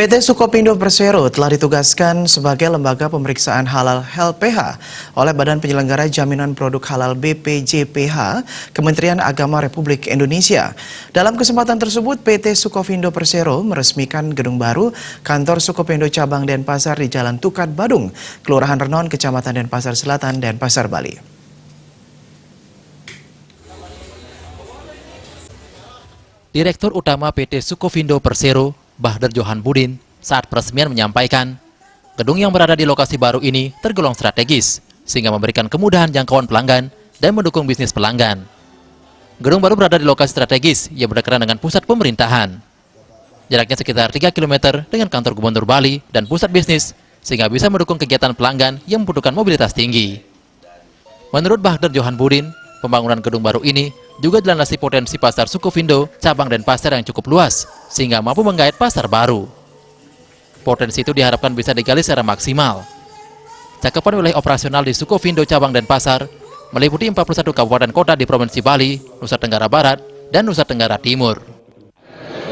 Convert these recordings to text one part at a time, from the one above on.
PT Sukopindo Persero telah ditugaskan sebagai lembaga pemeriksaan halal HELPH oleh Badan Penyelenggara Jaminan Produk Halal BPJPH, Kementerian Agama Republik Indonesia. Dalam kesempatan tersebut, PT Sukopindo Persero meresmikan gedung baru kantor Sukopindo Cabang Denpasar di Jalan Tukat Badung, Kelurahan Renon, Kecamatan Denpasar Selatan, Denpasar, Bali. Direktur Utama PT Sukopindo Persero, Bahdar Johan Budin, saat peresmian menyampaikan, gedung yang berada di lokasi baru ini tergolong strategis, sehingga memberikan kemudahan jangkauan pelanggan dan mendukung bisnis pelanggan. Gedung baru berada di lokasi strategis yang berdekatan dengan pusat pemerintahan. Jaraknya sekitar 3 km dengan kantor Gubernur Bali dan pusat bisnis, sehingga bisa mendukung kegiatan pelanggan yang membutuhkan mobilitas tinggi. Menurut Bahdar Johan Budin, pembangunan gedung baru ini juga dilandasi potensi pasar Sukopindo, cabang Denpasar yang cukup luas, sehingga mampu menggait pasar baru. Potensi itu diharapkan bisa digali secara maksimal. Cakupan wilayah operasional di Sukopindo, cabang Denpasar meliputi 41 kabupaten kota di Provinsi Bali, Nusa Tenggara Barat, dan Nusa Tenggara Timur.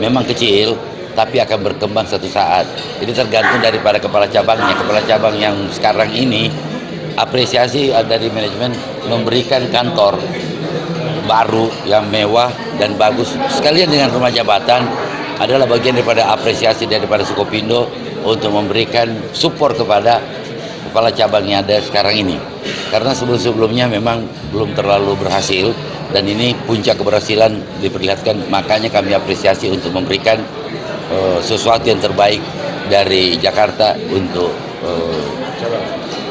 Memang kecil, tapi akan berkembang suatu saat. Jadi tergantung daripada kepala cabangnya. Kepala cabang yang sekarang ini, apresiasi dari manajemen memberikan kantor baru yang mewah dan bagus sekalian dengan rumah jabatan adalah bagian daripada apresiasi daripada Sukopindo untuk memberikan support kepada kepala cabang yang ada sekarang ini, karena sebelum-sebelumnya memang belum terlalu berhasil dan ini puncak keberhasilan diperlihatkan. Makanya kami apresiasi untuk memberikan sesuatu yang terbaik dari Jakarta untuk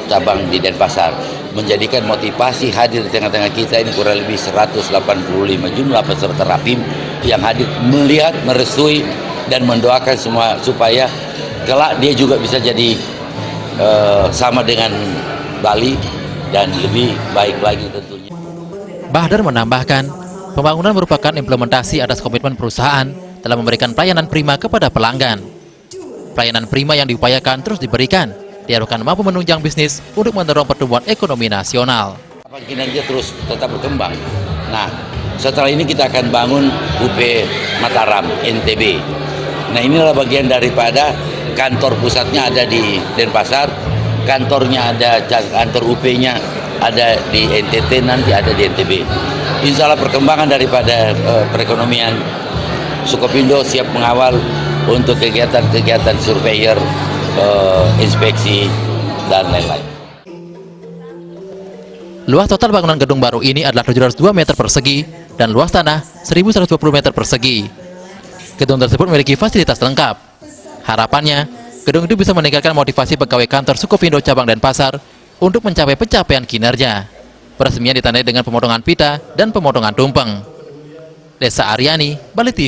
cabang di Denpasar, menjadikan motivasi hadir di tengah-tengah kita ini kurang lebih 185 jumlah peserta rapim yang hadir melihat, merestui dan mendoakan semua supaya kelak dia juga bisa jadi sama dengan Bali dan lebih baik lagi tentunya. Bahdar menambahkan, pembangunan merupakan implementasi atas komitmen perusahaan dalam memberikan pelayanan prima kepada pelanggan. Pelayanan prima yang diupayakan terus diberikan, diharapkan mampu menunjang bisnis untuk mendorong pertumbuhan ekonomi nasional. Kinerja terus tetap berkembang. Nah, setelah ini kita akan bangun UP Mataram, NTB. Nah, inilah bagian daripada kantor pusatnya ada di Denpasar, kantornya ada, kantor UP-nya ada di NTT, nanti ada di NTB. Insya Allah perkembangan daripada perekonomian Sukopindo siap mengawal untuk kegiatan-kegiatan surveyor, inspeksi, dan lain-lain. Luas total bangunan gedung baru ini adalah 702 meter persegi dan luas tanah 1.120 meter persegi. Gedung tersebut memiliki fasilitas lengkap. Harapannya, gedung itu bisa meningkatkan motivasi pegawai kantor Sukopindo cabang Denpasar untuk mencapai pencapaian kinerja. Peresmian ditandai dengan pemotongan pita dan pemotongan tumpeng. Desa Aryani, Bali TV.